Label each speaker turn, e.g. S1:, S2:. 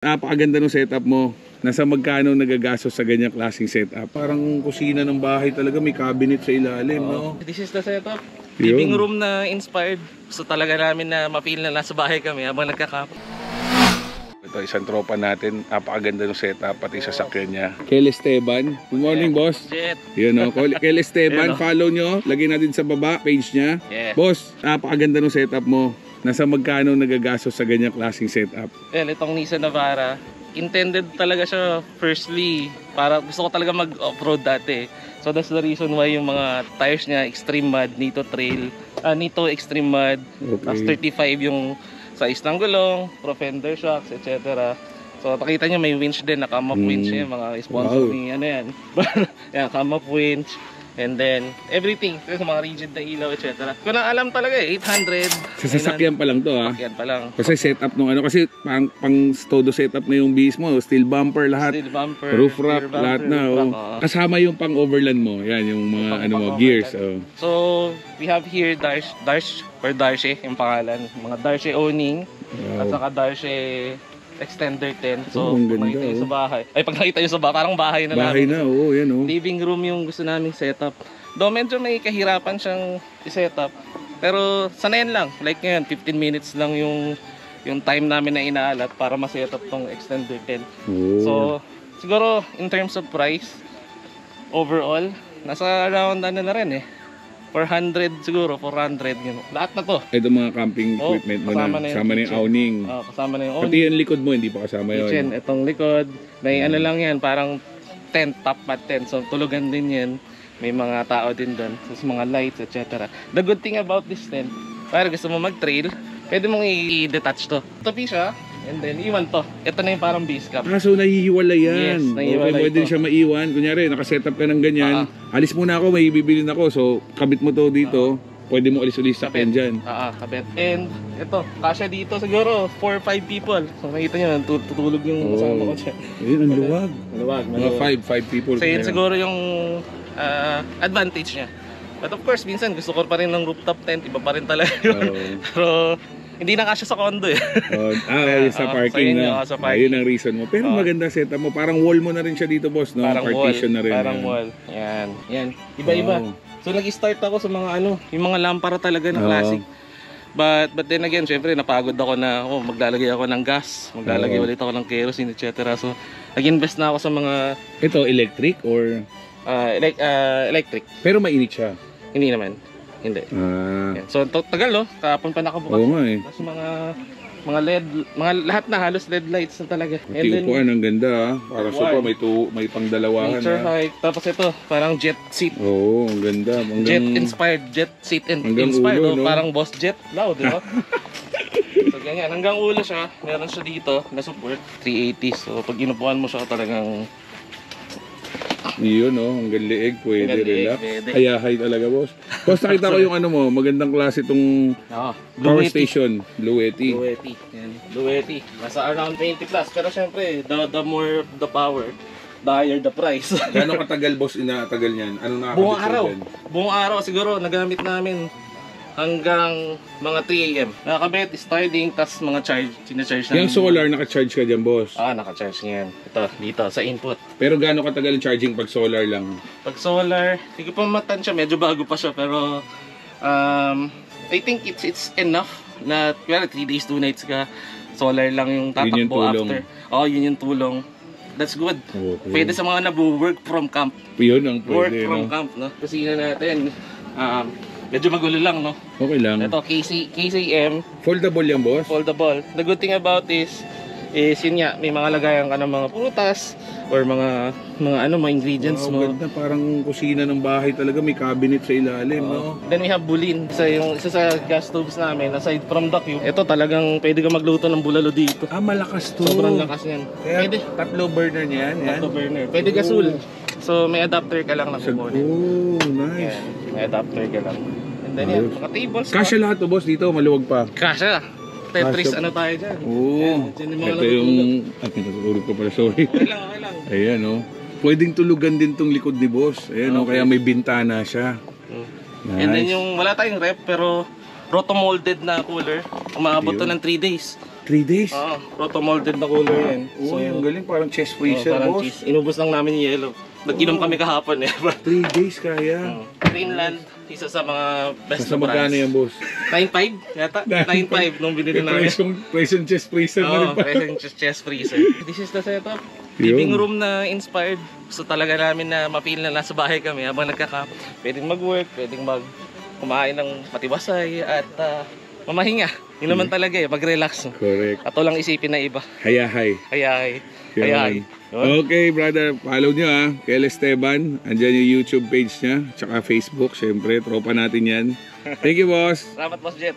S1: Napakaganda ng setup mo. Nasa magkano nagagastos sa ganyang klaseng setup? Parang kusina ng bahay talaga, may cabinet sa ilalim, no?
S2: This is the setup. Living room na inspired. So talaga namin na ma-feel na nasa bahay kami habang nagkakap.
S1: Ito, isang tropa natin. Napakaganda ng setup, pati sasakyan niya. Kel Esteban. Good morning, boss.
S2: Jet.
S1: Yun, no? Kel Esteban, follow nyo. Lagyan natin sa baba, page niya.
S2: Yeah.
S1: Boss, napakaganda ng setup mo. Nasa magkano nagagastos sa ganyang klaseng setup?
S2: Well, itong Nissan Navara, intended talaga siya firstly para gusto ko talaga mag-off-road dati. So that's the reason why yung mga tires niya Extreme Mud, Nitto Trail, Nitto Extreme Mud, plus 35 yung size ng gulong, pro-fender shocks, etc. So nakita niyo may winch din, naka-map winch yan, mga sponsor ni ano yan. Yan, naka-map winch. And then, everything. Sa mga rigid na ilaw, etc. Kung na alam talaga eh, 800.
S1: Sa sasakyan pa lang to, ha?
S2: Sasakyan pa lang.
S1: Kasi setup nung ano, kasi pang todo setup na yung base mo. Steel bumper, lahat.
S2: Steel bumper.
S1: Roof rack, lahat na. Kasama yung pang overland mo. Yan, yung mga ano mo, gears.
S2: So, we have here Darshe, yung pangalan. Mga Darshe owning. At saka Darshe Extender 10. So, pag nakita nyo sa bahay. Ay, pag nakita nyo sa bahay, parang bahay na
S1: bahay
S2: namin.
S1: na, oo, yan o.
S2: Living room yung gusto naming setup. Though medyo may kahirapan siyang i-setup. Pero sanayan lang. Like ngayon, 15 minutes lang yung time namin na inaalat para ma-setup tong Extender 10. So, siguro in terms of price, overall, nasa around ano na rin eh. 400 siguro, 400 yun. Lahat na to.
S1: Ito mga camping equipment mo na. Kasama na yung awning.
S2: Kasama na yung awning.
S1: Pati yung likod mo, hindi pa kasama yun.
S2: Kitchen, itong likod. May ano lang yan, parang tent, top mat tent. So tulugan din yan. May mga tao din doon. So mga lights, etc. The good thing about this tent, para gusto mo mag-trail, pwede mong i-detach to. Topi siya. And then, iwan to. Ito na yung parang base cap.
S1: So nahihiwala yan.
S2: Yes, nahihiwalay
S1: pwede siya maiwan. Kunyari, nakasetup ka ng ganyan. Alis muna ako, may bibilin ako. So, kabit mo to dito. Pwede mo alis-ulis sa pen dyan.
S2: Kabit. And, ito, kasya dito siguro, 4 or 5 people. So, makita nyo, tutulog yung kasama ko dyan.
S1: Ayun, ang luwag.
S2: Maluwag.
S1: Mga 5 people.
S2: So, yun siguro yung advantage niya. But of course, minsan gusto ko pa rin ng rooftop tent. Iba pa rin talaga yun. Pero, hindi na kasya sa condo eh.
S1: Sa parking na. Ayun ang reason mo. Pero maganda setup mo. Parang wall mo na rin siya dito, boss, no?
S2: Parang
S1: partition
S2: wall.
S1: na rin.
S2: Parang wall. Yan. Iba-iba. So nag-start ako sa mga yung mga lampara talaga na classic. But then again, syempre napagod ako na maglalagay ako ng gas, maglalagay ulit ako ng kerosene, etc. So nag-invest na ako sa mga
S1: electric or
S2: electric.
S1: Pero mainit siya.
S2: Hindi naman. Hindi. So tagal no, kahapon pa nakabukas.
S1: Oo nga eh.
S2: Tapos mga LED, lahat na halos LED lights na talaga.
S1: And then ang ganda para sopa may pangdalawahan.
S2: Nature hike. Tapos ito, parang jet seat.
S1: Oo, ang ganda.
S2: Jet inspired, jet seat inspired.
S1: Ulo, no?
S2: Parang boss jet. Loud, di ba? So ganyan, hanggang ulo siya. Meron siya dito na support 380. So pag inupuan mo siya talagang
S1: yun, no? Hanggang leeg, pwede relax. Kaya high talaga, boss. Boss, nakita ko yung ano mo, magandang klase itong power station, Bluetti.
S2: Bluetti. Nasa around 20 plus. Pero syempre, the more the power, the higher the price.
S1: Gano'ng katagal, boss, inatagal niyan? Ano nakakabit
S2: buong araw. Buong araw siguro, nagamit namin hanggang mga 3 AM. Nakakabit, starting, tas mga sinacharge namin.
S1: Yung solar, naka-charge ka dyan, boss?
S2: Naka-charge niyan. Ito, dito, sa input.
S1: Pero gaano katagal ang charging pag solar lang?
S2: Pag solar, hindi ko pa matansya, medyo bago pa siya, pero I think it's enough na 3 days, 2 nights ka, solar lang yung tatakbo after. Yun yung tulong. That's good. Okay. Pwede sa mga nabu-work from camp.
S1: Yun ang pwede,
S2: work from camp, no? Kusina natin, medyo magulo lang, no?
S1: Okay lang.
S2: Ito, KCM.
S1: Foldable yan, boss?
S2: Foldable. The good thing about this is yun nga, may mga lagayan ka ng mga prutas or mga ingredients mo.
S1: Ganda, parang kusina ng bahay talaga, may cabinet sa ilalim, no?
S2: Then we have bulin. Isa sa gas stoves namin, aside from the cube, ito talagang pwede ka magluto ng bulalo dito.
S1: Malakas to.
S2: Sobrang lakas yan.
S1: Kaya pwede. 3 burner niyan.
S2: Tatlo burner. Pwede gasul. So may adapter ka lang na kukunin.
S1: Nice.
S2: Yan. May adapter ka lang. And then yan, mga tables.
S1: Kasya lahat to, boss, dito, maluwag pa.
S2: Kasya. Tetris, ano tayo dyan?
S1: Ito yung... pinatutulog ko pala, sorry.
S2: Okay lang.
S1: Ayan, no? Pwedeng tulugan din tong likod ni boss. Ayan, no? Kaya may bintana siya. Nice.
S2: And then yung, wala tayong rep, pero roto-molded na cooler. Umaabot to ng 3 days.
S1: 3 days?
S2: Oo, proto-molded na cooler yan.
S1: Uy, ang galing. Parang chest freezer,
S2: parang
S1: boss.
S2: cheese. Inubos lang namin yung yellow. Nag-inom kami kahapon eh.
S1: 3 days kaya.
S2: Greenland, isa sa mga best
S1: Sa
S2: na
S1: magkano
S2: brands.
S1: yan, boss?
S2: 9.5 yata? 9.5 nung binili namin.
S1: Price yung chest freezer na rin
S2: Oo,
S1: pa.
S2: present chest freezer. This is the setup. Living room na inspired. Gusto talaga namin na ma-feel na nasa bahay kami habang pwedeng mag-work, pwedeng kumain ng matibasay at mamahinga. Yun naman talaga mag-relax.
S1: Correct.
S2: At walang isipin na iba.
S1: Hayahay.
S2: Hayay.
S1: Okay, brother. Follow nyo Kel Esteban. Andyan yung YouTube page niya. Tsaka Facebook, syempre. Tropa natin yan. Thank you, boss.
S2: Salamat, Boss Jet.